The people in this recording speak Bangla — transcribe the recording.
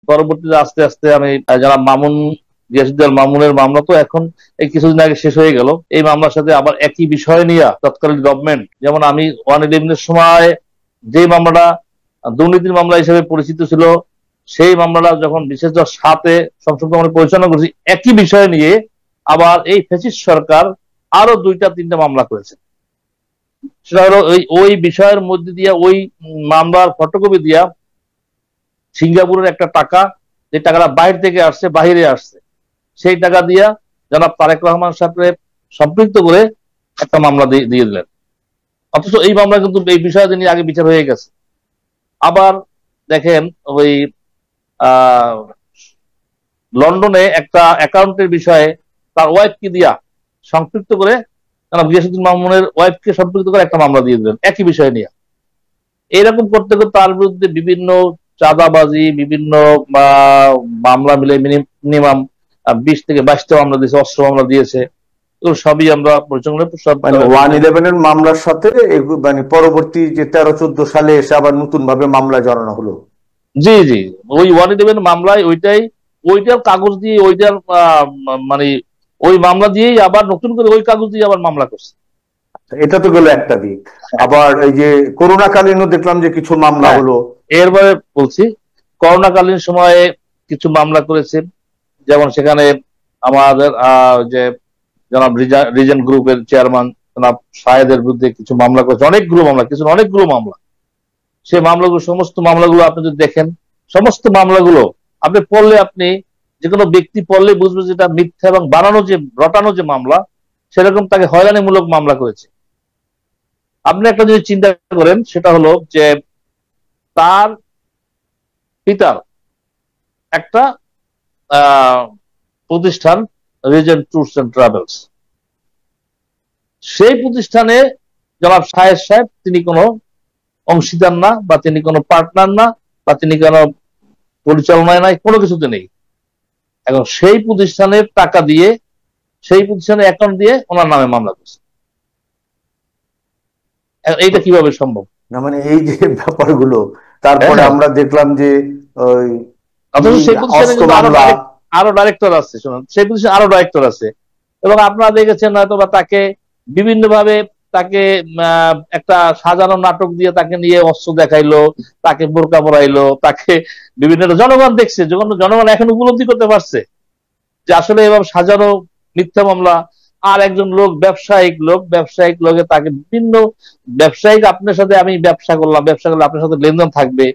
পরবর্তীতে আস্তে আস্তে আমি যারা মামুন, গিয়াসুদ্দিন মামুনের মামলা তো এখন এই কিছুদিন আগে শেষ হয়ে গেল। এই মামলার সাথে আবার একই বিষয় নিয়ে তৎকালীন গভর্নমেন্ট, যেমন আমি 111-এর সময় যে মামলাটা দুর্নীতির মামলা হিসেবে পরিচিত ছিল, সেই মামলাটা যখন বিশেষ 7-এ সংসদ ভবনে পরিচালনা করছি, একই বিষয় নিয়ে আবার এই ফ্যাসিস্ট সরকার আরো 2-3টা মামলা করেছে। সেটা হলো ওই বিষয়ের মধ্যে দিয়ে ওই মামলার ফটোকপি দিয়া সিঙ্গাপুরের একটা টাকা, যে টাকাটা বাইরে থেকে আসছে, বাহিরে আসছে, সেই টাকা দিয়া জনাব তারেক রহমান সাহেবকে সম্পৃক্ত করে একটা মামলা দিয়ে দিলেন। অথচ এই মামলা কিন্তু এই বিষয়ে নিয়ে আগে বিচার হয়ে গেছে। আবার দেখেন ওই লন্ডনে একটা অ্যাকাউন্টের বিষয়ে তার ওয়াইফকে দিয়া সম্পৃক্ত করে, গিয়াসুদ্দিন মামুনের ওয়াইফকে সম্পৃক্ত করে একটা মামলা দিয়ে দিলেন একই বিষয় নিয়ে। এইরকম করতে করতে তার বিরুদ্ধে বিভিন্ন চাঁদাবাজি, বিভিন্ন মামলা মিলে মিনিমাম 20 থেকে 22টা মামলা দিয়েছে, অস্ত্র মামলা দিয়েছে। এগুলো সবই আমরা পরিচালনা, সব 111-এর মামলার সাথে মানে পরবর্তী যে 13-14 সালে এসে আবার নতুন ভাবে মামলা জড়ানো হলো। জি জি, ওই 111 মামলায় ওইটার কাগজ দিয়ে, ওইটার মানে ওই মামলা দিয়েই আবার নতুন করে ওই কাগজ দিয়ে আবার মামলা করছে। এটা তো গেল একটা দিক। আবার এই যে করোনাকালীনও দেখলাম যে কিছু মামলা হলো। এরপরে বলছি, করোনাকালীন সময়ে কিছু মামলা করেছে, যেমন সেখানে আমাদের যে জনাব রিজেন্ট গ্রুপের চেয়ারম্যান জনাব শাহেদের বিরুদ্ধে কিছু মামলা করেছে, অনেকগুলো মামলা। সেই মামলাগুলো, সমস্ত মামলাগুলো আপনি যদি দেখেন, সমস্ত মামলাগুলো আপনি পড়লে, আপনি যে কোনো ব্যক্তি পড়লে বুঝবে যেটা মিথ্যা এবং রটানো যে মামলা, সেরকম তাকে হয়রানিমূলক মামলা করেছে। আপনি একটা জিনিস চিন্তা করেন, সেটা হলো যে তার পিতার একটা প্রতিষ্ঠান রিজেন্ট ট্যুরস এন্ড ট্রাভেলস, সেই প্রতিষ্ঠানে জনাব শাহেদ সাহেব তিনি কোনো অংশীদার না, বা তিনি কোনো পার্টনার না, বা তিনি কোনো পরিচালনায় নাই, কোনো কিছুতে নেই। এখন সেই প্রতিষ্ঠানের টাকা দিয়ে, সেই প্রতিষ্ঠানের অ্যাকাউন্ট দিয়ে ওনার নামে মামলা করছে। এইটা কিভাবে সম্ভব? না মানে এই যে ব্যাপারগুলো, তারপরে আমরা দেখলাম যে সেই প্রতিষ্ঠানে আরো ডাইরেক্টর আছে, শুনুন, সেই প্রতিষ্ঠানে আরো ডাইরেক্টর আছে, এবং আপনারা দেখেছেন হয়তো বা তাকে বিভিন্ন ভাবে তাকে একটা সাজানো নাটক দিয়ে তাকে নিয়ে অস্ত্র দেখাইলো, তাকে বোরকা পরাইলো, তাকে বিভিন্ন, জনগণ দেখছে, যখন জনগণ এখন উপলব্ধি করতে পারছে যে আসলে এভাবে সাজানো মিথ্যা মামলা। আর একজন লোক, ব্যবসায়িক লোকে তাকে বিভিন্ন ব্যবসায়িক, আপনার সাথে আমি ব্যবসা করলে আপনার সাথে লেনদেন থাকবে,